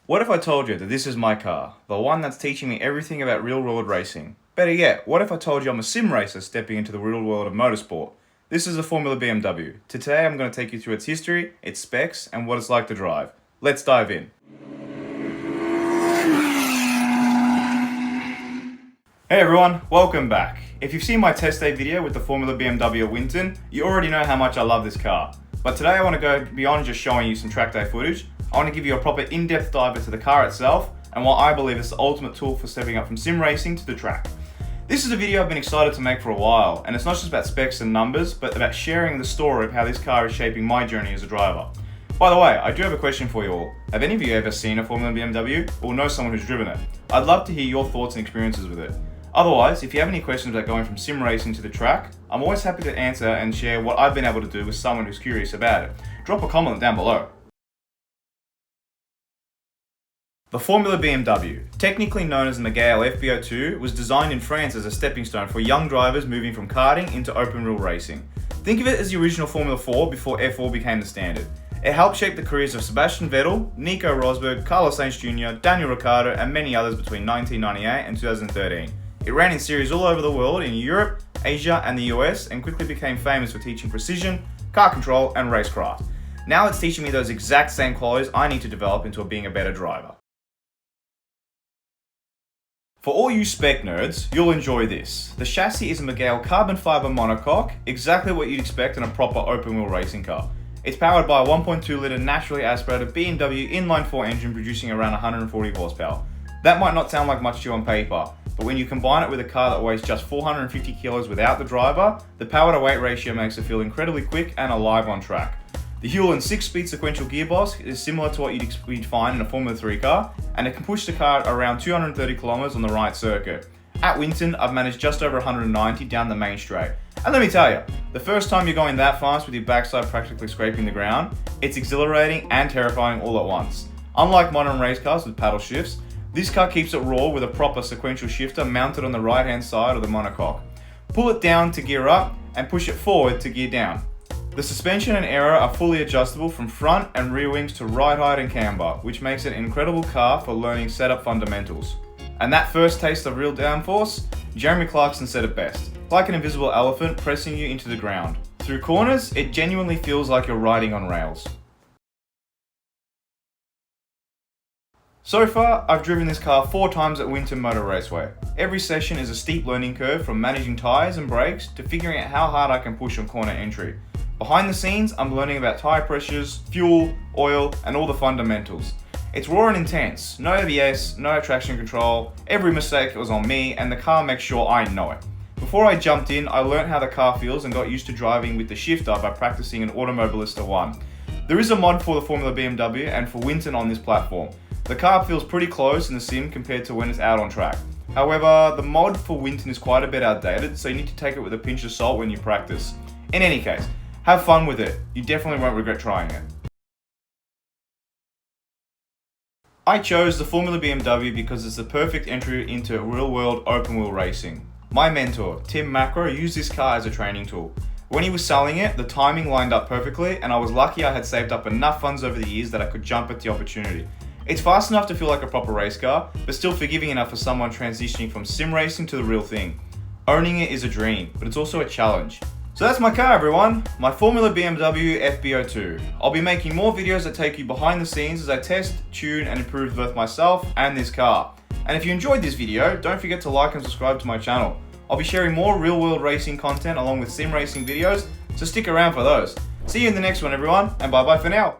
What if I told you that this is my car, the one that's teaching me everything about real-world racing? Better yet, what if I told you I'm a sim racer stepping into the real world of motorsport? This is a Formula BMW. Today I'm going to take you through its history, its specs, and what it's like to drive. Let's dive in. Hey everyone, welcome back. If you've seen my test day video with the Formula BMW at Winton, you already know how much I love this car. But today I want to go beyond just showing you some track day footage. I want to give you a proper in-depth dive into the car itself and what I believe is the ultimate tool for stepping up from sim racing to the track. This is a video I've been excited to make for a while, and it's not just about specs and numbers, but about sharing the story of how this car is shaping my journey as a driver. By the way, I do have a question for you all. Have any of you ever seen a Formula BMW or know someone who's driven it? I'd love to hear your thoughts and experiences with it. Otherwise, if you have any questions about going from sim racing to the track, I'm always happy to answer and share what I've been able to do with someone who's curious about it. Drop a comment down below. The Formula BMW, technically known as the Mégane FB02, was designed in France as a stepping stone for young drivers moving from karting into open-wheel racing. Think of it as the original Formula 4 before F4 became the standard. It helped shape the careers of Sebastian Vettel, Nico Rosberg, Carlos Sainz Jr., Daniel Ricciardo, and many others between 1998 and 2013. It ran in series all over the world in Europe, Asia, and the US, and quickly became famous for teaching precision, car control, and racecraft. Now it's teaching me those exact same qualities I need to develop into being a better driver. For all you spec nerds, you'll enjoy this. The chassis is a Mégane carbon fiber monocoque, exactly what you'd expect in a proper open-wheel racing car. It's powered by a 1.2 litre naturally aspirated BMW inline-4 engine producing around 140 horsepower. That might not sound like much to you on paper, but when you combine it with a car that weighs just 450 kilos without the driver, the power to weight ratio makes it feel incredibly quick and alive on track. The Hewland 6-speed sequential gearbox is similar to what you'd find in a Formula 3 car, and it can push the car around 230 kilometers on the right circuit. At Winton, I've managed just over 190 down the main straight. And let me tell you, the first time you're going that fast with your backside practically scraping the ground, it's exhilarating and terrifying all at once. Unlike modern race cars with paddle shifts, this car keeps it raw with a proper sequential shifter mounted on the right hand side of the monocoque. Pull it down to gear up and push it forward to gear down. The suspension and aero are fully adjustable from front and rear wings to ride height and camber, which makes it an incredible car for learning setup fundamentals. And that first taste of real downforce, Jeremy Clarkson said it best, like an invisible elephant pressing you into the ground. Through corners, it genuinely feels like you're riding on rails. So far, I've driven this car 4 times at Winton Motor Raceway. Every session is a steep learning curve from managing tyres and brakes to figuring out how hard I can push on corner entry. Behind the scenes, I'm learning about tyre pressures, fuel, oil, and all the fundamentals. It's raw and intense. No ABS, no traction control. Every mistake was on me, and the car makes sure I know it. Before I jumped in, I learned how the car feels and got used to driving with the shifter by practicing an Automobilista 1. There is a mod for the Formula BMW and for Winton on this platform. The car feels pretty close in the sim compared to when it's out on track. However, the mod for Winton is quite a bit outdated, so you need to take it with a pinch of salt when you practice. In any case, have fun with it. You definitely won't regret trying it. I chose the Formula BMW because it's the perfect entry into real-world open-wheel racing. My mentor, Tim Macro, used this car as a training tool. When he was selling it, the timing lined up perfectly, and I was lucky I had saved up enough funds over the years that I could jump at the opportunity. It's fast enough to feel like a proper race car, but still forgiving enough for someone transitioning from sim racing to the real thing. Owning it is a dream, but it's also a challenge. So that's my car, everyone, my Formula BMW FB02. I'll be making more videos that take you behind the scenes as I test, tune, and improve both myself and this car. And if you enjoyed this video, don't forget to like and subscribe to my channel. I'll be sharing more real-world racing content along with sim racing videos, so stick around for those. See you in the next one, everyone, and bye-bye for now.